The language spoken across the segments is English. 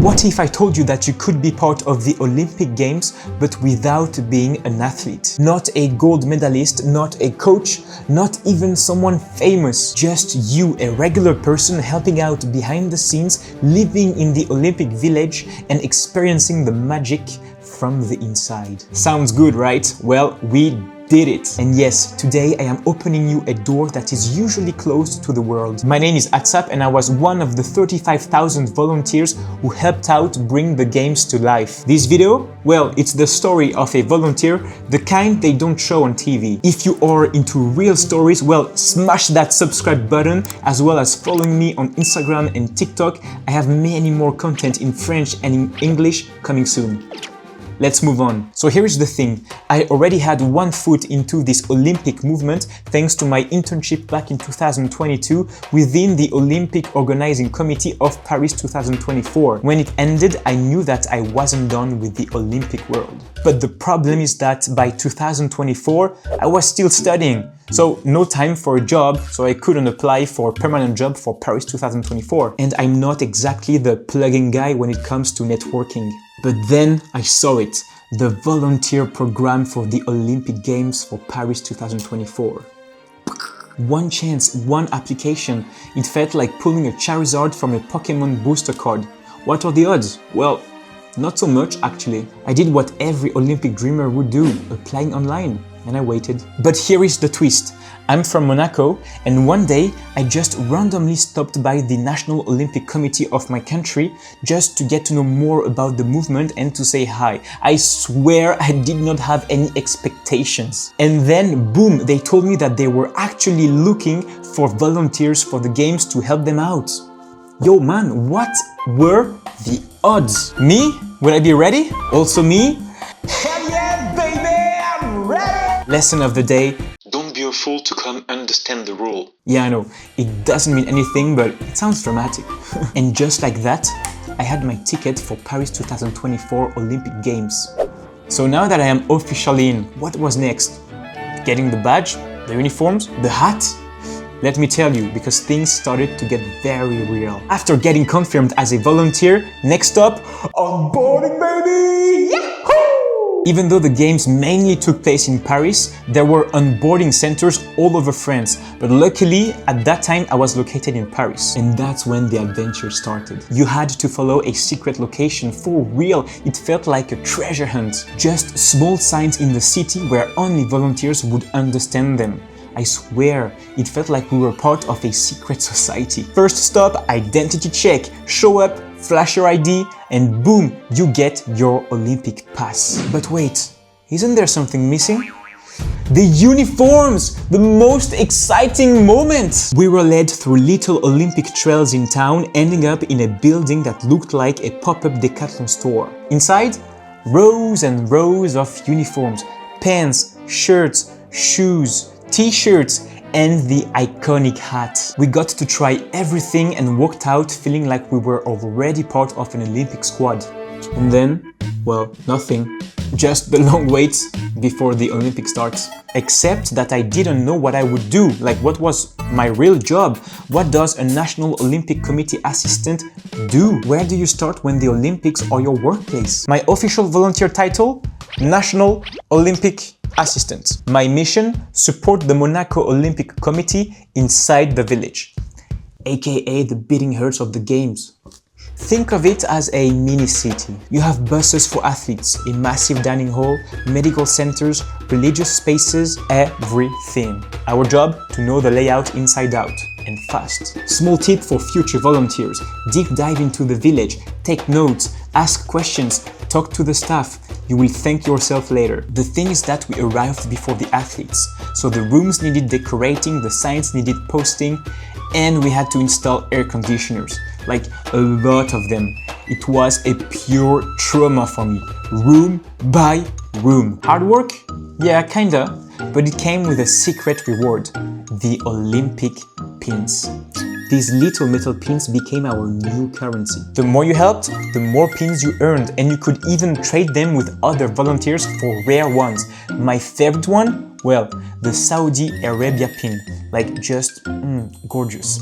What if I told you that you could be part of the Olympic Games but without being an athlete? Not a gold medalist, not a coach, not even someone famous. Just you, a regular person helping out behind the scenes, living in the Olympic village and experiencing the magic from the inside. Sounds good, right? Well, we did it. And yes, today I am opening you a door that is usually closed to the world. My name is ATSAP and I was one of the 35,000 volunteers who helped out bring the games to life. This video, well, it's the story of a volunteer, the kind they don't show on TV. If you are into real stories, well, smash that subscribe button as well as following me on Instagram and TikTok. I have many more content in French and in English coming soon. Let's move on. So here is the thing. I already had one foot into this Olympic movement thanks to my internship back in 2022 within the Olympic Organizing Committee of Paris 2024. When it ended, I knew that I wasn't done with the Olympic world. But the problem is that by 2024, I was still studying. So no time for a job, so I couldn't apply for a permanent job for Paris 2024. And I'm not exactly the plug-in guy when it comes to networking. But then I saw it, the volunteer program for the Olympic Games for Paris 2024. One chance, one application. It felt like pulling a Charizard from a Pokemon booster card. What are the odds? Well, not so much actually. I did what every Olympic dreamer would do, applying online. And I waited. But here is the twist. I'm from Monaco and one day I just randomly stopped by the National Olympic Committee of my country just to get to know more about the movement and to say hi. I swear I did not have any expectations. And then boom, they told me that they were actually looking for volunteers for the games to help them out. Yo man, what were the odds? Me? Will I be ready? Also me? Hell yeah baby, I'm ready! Lesson of the day. Don't be a fool to come understand the rule. Yeah, I know, it doesn't mean anything, but it sounds dramatic. And just like that, I had my ticket for Paris 2024 Olympic Games. So now that I am officially in, what was next? Getting the badge, the uniforms, the hat? Let me tell you, because things started to get very real. After getting confirmed as a volunteer, next up, onboarding baby! Yahoo! Even though the games mainly took place in Paris, there were onboarding centers all over France. But luckily, at that time, I was located in Paris. And that's when the adventure started. You had to follow a secret location for real. It felt like a treasure hunt. Just small signs in the city where only volunteers would understand them. I swear, it felt like we were part of a secret society. First stop, identity check. Show up, flash your ID, and boom, you get your Olympic pass. But wait, isn't there something missing? The uniforms! The most exciting moment! We were led through little Olympic trails in town, ending up in a building that looked like a pop-up Decathlon store. Inside, rows and rows of uniforms, pants, shirts, shoes, t-shirts, and the iconic hat. We got to try everything and walked out feeling like we were already part of an Olympic squad. And then, well, nothing. Just the long wait before the Olympics starts. Except that I didn't know what I would do, like what was my real job. What does a National Olympic Committee assistant do? Where do you start when the Olympics are your workplace? My official volunteer title? National Olympic Assistant. My mission? Support the Monaco Olympic Committee inside the village, aka the beating hearts of the games. Think of it as a mini city. You have buses for athletes, a massive dining hall, medical centers, religious spaces, everything. Our job? To know the layout inside out, and fast. Small tip for future volunteers: deep dive into the village, take notes, ask questions, talk to the staff. You will thank yourself later. The thing is that we arrived before the athletes, so the rooms needed decorating, the signs needed posting, and we had to install air conditioners, like a lot of them. It was a pure trauma for me, room by room. Hard work? Yeah, kinda, but it came with a secret reward, the Olympic pins. These little metal pins became our new currency. The more you helped, the more pins you earned, and you could even trade them with other volunteers for rare ones. My favorite one? Well, the Saudi Arabia pin, like just gorgeous.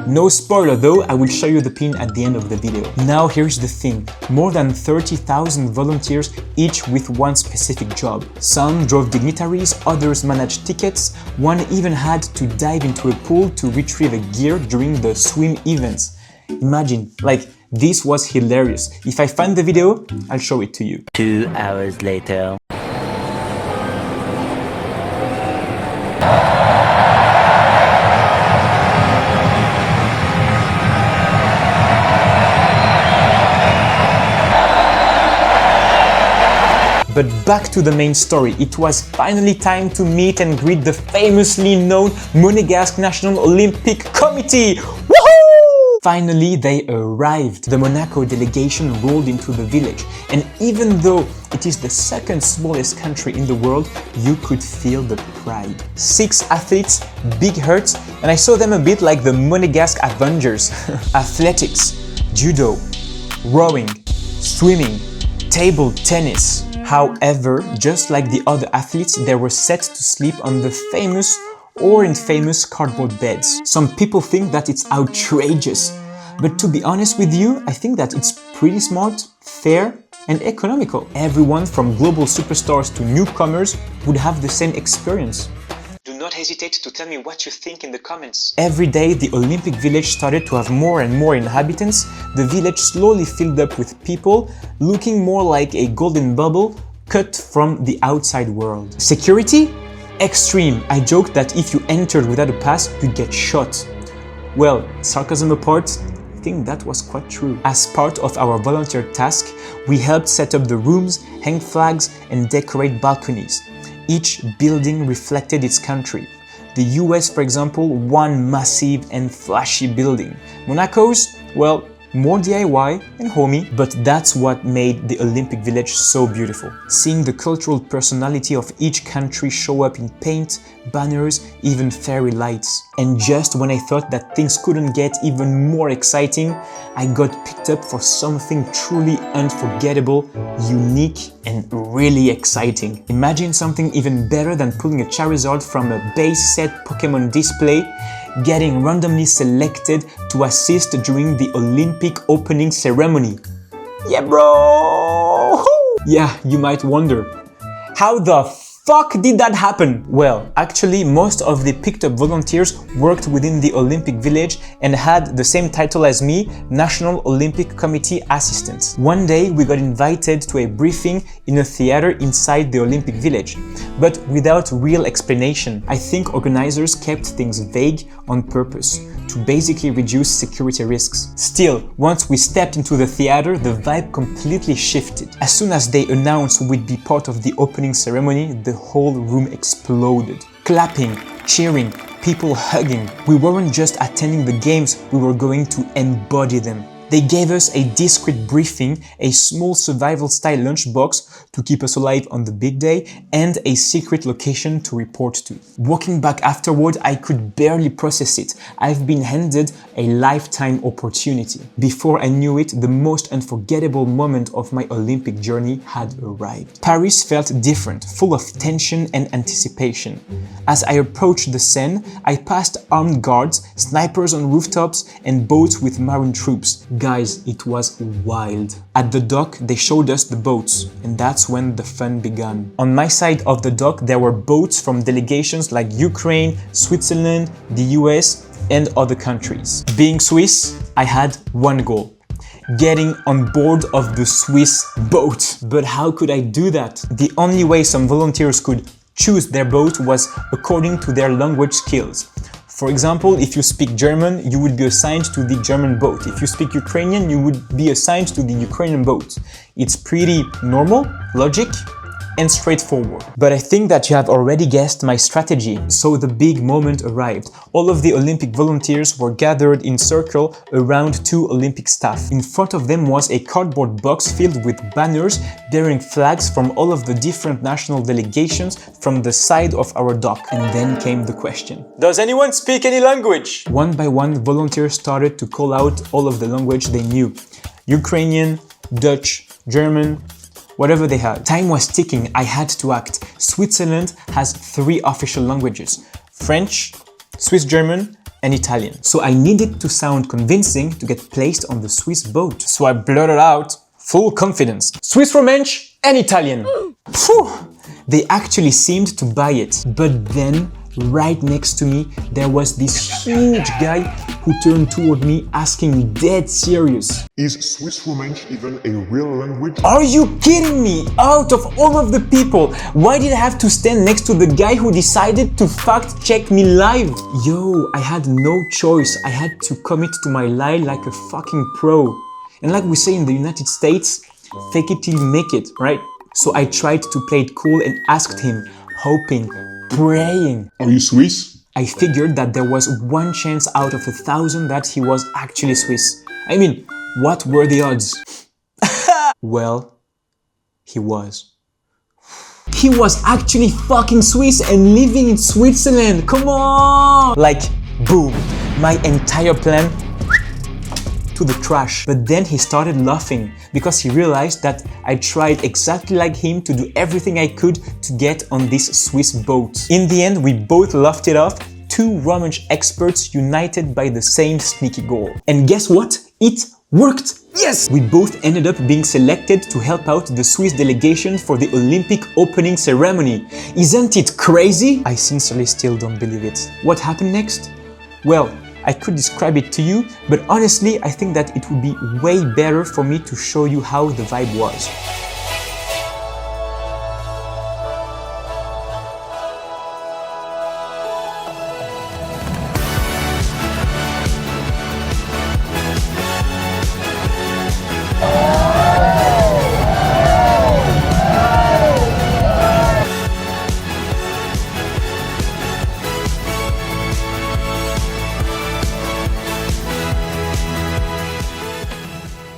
No spoiler though, I will show you the pin at the end of the video. Now here's the thing, more than 30,000 volunteers, each with one specific job. Some drove dignitaries, others managed tickets, one even had to dive into a pool to retrieve a gear during the swim events. Imagine, like, this was hilarious. If I find the video, I'll show it to you. 2 hours later. But back to the main story, it was finally time to meet and greet the famously known Monegasque National Olympic Committee! Woohoo! Finally, they arrived. The Monaco delegation rolled into the village, and even though it is the second smallest country in the world, you could feel the pride. 6 athletes, big hearts, and I saw them a bit like the Monegasque Avengers. Athletics, judo, rowing, swimming, table tennis. However, just like the other athletes, they were set to sleep on the famous or infamous cardboard beds. Some people think that it's outrageous, but to be honest with you, I think that it's pretty smart, fair, and economical. Everyone from global superstars to newcomers would have the same experience. Do not hesitate to tell me what you think in the comments. Every day, the Olympic village started to have more and more inhabitants. The village slowly filled up with people, looking more like a golden bubble cut from the outside world. Security? Extreme. I joked that if you entered without a pass, you'd get shot. Well, sarcasm apart, I think that was quite true. As part of our volunteer task, we helped set up the rooms, hang flags, and decorate balconies. Each building reflected its country. The US, for example, one massive and flashy building. Monaco's, well, more DIY and homey, but that's what made the Olympic Village so beautiful. Seeing the cultural personality of each country show up in paint, banners, even fairy lights. And just when I thought that things couldn't get even more exciting, I got picked up for something truly unforgettable, unique, and really exciting. Imagine something even better than pulling a Charizard from a base set Pokemon display, getting randomly selected to assist during the Olympic opening ceremony. Yeah, bro! Yeah, you might wonder, how the fuck did that happen? Well, actually, most of the picked up volunteers worked within the Olympic Village and had the same title as me, National Olympic Committee Assistant. One day, we got invited to a briefing in a theater inside the Olympic Village, but without real explanation. I think organizers kept things vague on purpose, to basically reduce security risks. Still, once we stepped into the theater, the vibe completely shifted. As soon as they announced we'd be part of the opening ceremony, the whole room exploded. Clapping, cheering, people hugging. We weren't just attending the games, we were going to embody them. They gave us a discreet briefing, a small survival-style lunchbox to keep us alive on the big day, and a secret location to report to. Walking back afterward, I could barely process it. I've been handed a lifetime opportunity. Before I knew it, the most unforgettable moment of my Olympic journey had arrived. Paris felt different, full of tension and anticipation. As I approached the Seine, I passed armed guards, snipers on rooftops, and boats with marine troops. Guys, it was wild. At the dock, they showed us the boats, and that's when the fun began. On my side of the dock, there were boats from delegations like Ukraine, Switzerland, the US, and other countries. Being Swiss, I had one goal: getting on board of the Swiss boat. But how could I do that? The only way some volunteers could choose their boat was according to their language skills. For example, if you speak German, you would be assigned to the German boat. If you speak Ukrainian, you would be assigned to the Ukrainian boat. It's pretty normal, logic, and straightforward. But I think that you have already guessed my strategy. So the big moment arrived. All of the Olympic volunteers were gathered in circle around 2 Olympic staff. In front of them was a cardboard box filled with banners bearing flags from all of the different national delegations from the side of our dock. And then came the question: does anyone speak any language? One by one, volunteers started to call out all of the language they knew. Ukrainian, Dutch, German, whatever they had. Time was ticking, I had to act. Switzerland has 3 official languages: French, Swiss German, and Italian. So I needed to sound convincing to get placed on the Swiss boat. So I blurted out, full confidence, Swiss Romansh and Italian. Phew! They actually seemed to buy it. But then, right next to me, there was this huge guy who turned toward me asking dead serious, Is Swiss Romansh even a real language? are you kidding me? Out of all of the people, why did I have to stand next to the guy who decided to fact check me live? Yo, I had no choice. I had to commit to my lie like a fucking pro. And like we say in the United States, fake it till you make it, right? So I tried to play it cool and asked him, hoping, praying. Are you Swiss? I figured that there was one chance out of 1,000 that he was actually Swiss. I mean, what were the odds? Well, he was. He was actually fucking Swiss and living in Switzerland. Come on! Like, boom, my entire plan to the trash. But then he started laughing because he realized that I tried exactly like him to do everything I could to get on this Swiss boat. In the end, we both laughed it off, two Romansh experts united by the same sneaky goal. And guess what? It worked! Yes! We both ended up being selected to help out the Swiss delegation for the Olympic opening ceremony. Isn't it crazy? I sincerely still don't believe it. What happened next? Well, I could describe it to you, but honestly, I think that it would be way better for me to show you how the vibe was.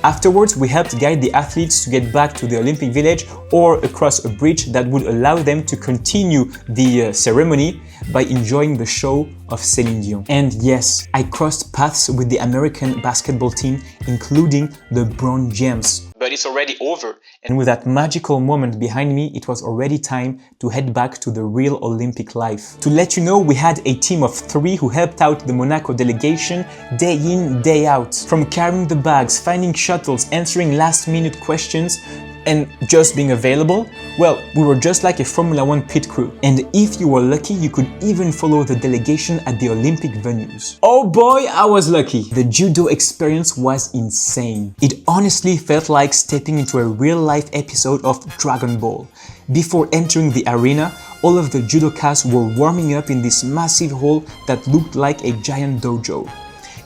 Afterwards, we helped guide the athletes to get back to the Olympic Village or across a bridge that would allow them to continue the ceremony by enjoying the show of Céline Dion. And yes, I crossed paths with the American basketball team, including LeBron James. But it's already over. And with that magical moment behind me, it was already time to head back to the real Olympic life. To let you know, we had a team of 3 who helped out the Monaco delegation day in, day out. From carrying the bags, finding shuttles, answering last-minute questions, and just being available, well, we were just like a Formula 1 pit crew. And if you were lucky, you could even follow the delegation at the Olympic venues. Oh boy, I was lucky! The judo experience was insane. It honestly felt like stepping into a real-life episode of Dragon Ball. Before entering the arena, all of the judokas were warming up in this massive hall that looked like a giant dojo.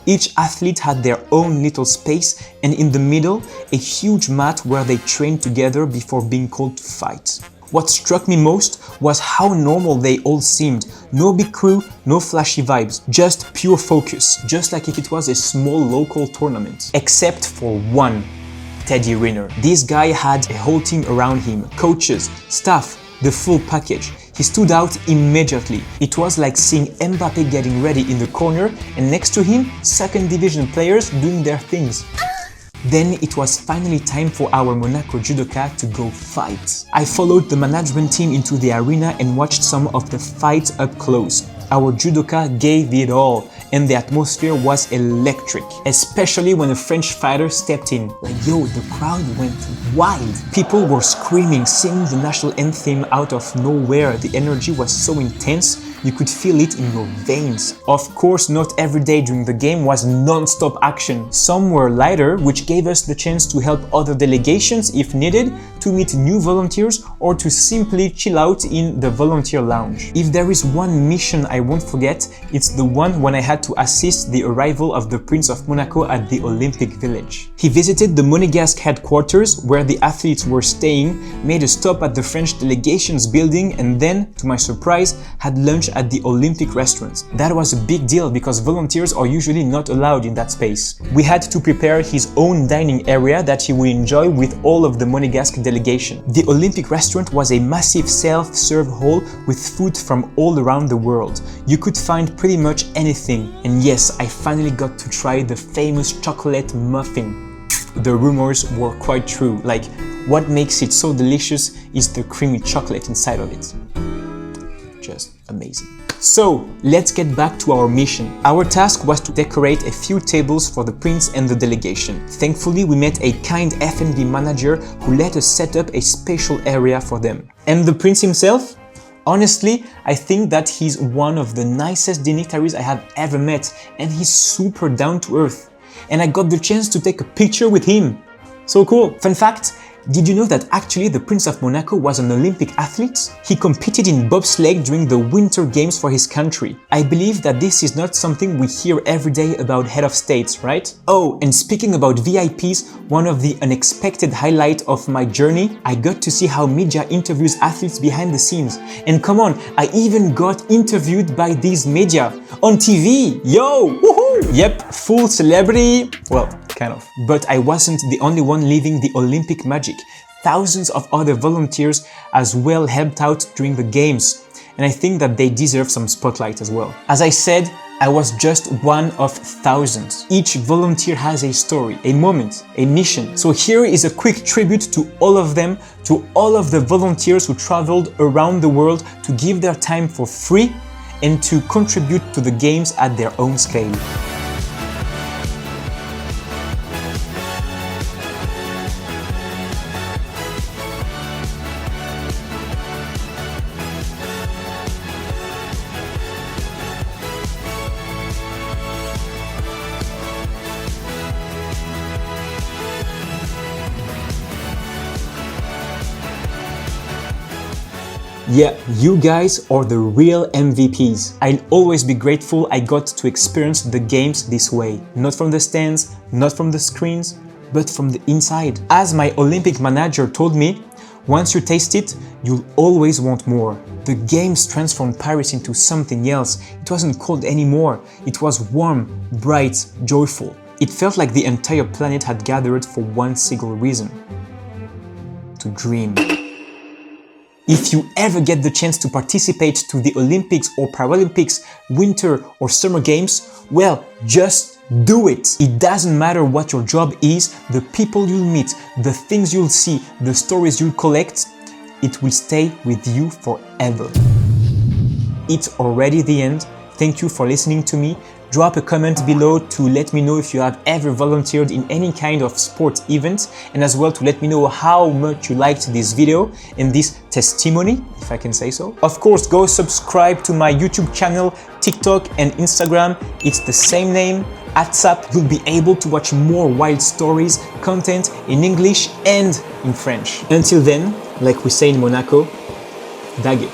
Each athlete had their own little space, and in the middle, a huge mat where they trained together before being called to fight. What struck me most was how normal they all seemed. No big crew, no flashy vibes, just pure focus, just like if it was a small local tournament. Except for one, Teddy Riner. This guy had a whole team around him, coaches, staff, the full package. He stood out immediately. It was like seeing Mbappe getting ready in the corner and next to him, second division players doing their things. Then it was finally time for our Monaco judoka to go fight. I followed the management team into the arena and watched some of the fights up close. Our judoka gave it all, and the atmosphere was electric, especially when a French fighter stepped in. Like, yo, the crowd went wild. People were screaming, singing the national anthem out of nowhere. The energy was so intense, you could feel it in your veins. Of course, not every day during the game was non-stop action. Some were lighter, which gave us the chance to help other delegations if needed, to meet new volunteers, or to simply chill out in the volunteer lounge. If there is one mission I won't forget, it's the one when I had to assist the arrival of the Prince of Monaco at the Olympic Village. He visited the Monégasque headquarters where the athletes were staying, made a stop at the French delegation's building, and then, to my surprise, had lunch at the Olympic restaurant. That was a big deal because volunteers are usually not allowed in that space. We had to prepare his own dining area that he would enjoy with all of the Monégasque delegation. The Olympic restaurant was a massive self-serve hall with food from all around the world. You could find pretty much anything. And yes, I finally got to try the famous chocolate muffin. The rumors were quite true. Like, what makes it so delicious is the creamy chocolate inside of it. Just amazing. So let's get back to our mission. Our task was to decorate a few tables for the prince and the delegation. Thankfully, we met a kind F&B manager who let us set up a special area for them. And the prince himself? Honestly, I think that he's one of the nicest dignitaries I have ever met, and he's super down to earth. And I got the chance to take a picture with him. So cool. Fun fact, did you know that actually the Prince of Monaco was an Olympic athlete? He competed in bobsleigh during the Winter Games for his country. I believe that this is not something we hear every day about head of states, right? Oh, and speaking about VIPs, one of the unexpected highlights of my journey, I got to see how media interviews athletes behind the scenes. And come on, I even got interviewed by these media on TV. Yo, woohoo! Yep, full celebrity. Well, kind of. But I wasn't the only one living the Olympic magic. Thousands of other volunteers as well helped out during the games, and I think that they deserve some spotlight as well. As I said, I was just one of thousands. Each volunteer has a story, a moment, a mission. So here is a quick tribute to all of them, to all of the volunteers who traveled around the world to give their time for free and to contribute to the games at their own scale. Yeah, you guys are the real MVPs. I'll always be grateful I got to experience the games this way. Not from the stands, not from the screens, but from the inside. As my Olympic manager told me, once you taste it, you'll always want more. The games transformed Paris into something else. It wasn't cold anymore. It was warm, bright, joyful. It felt like the entire planet had gathered for one single reason: to dream. If you ever get the chance to participate to the Olympics or Paralympics, Winter or Summer Games, well, just do it. It doesn't matter what your job is, the people you'll meet, the things you'll see, the stories you'll collect, it will stay with you forever. It's already the end. Thank you for listening to me. Drop a comment below to let me know if you have ever volunteered in any kind of sport event, and as well to let me know how much you liked this video and this testimony, if I can say so. Of course, go subscribe to my YouTube channel, TikTok and Instagram. It's the same name, ATSAP. You'll be able to watch more wild stories, content in English and in French. Until then, like we say in Monaco, dague.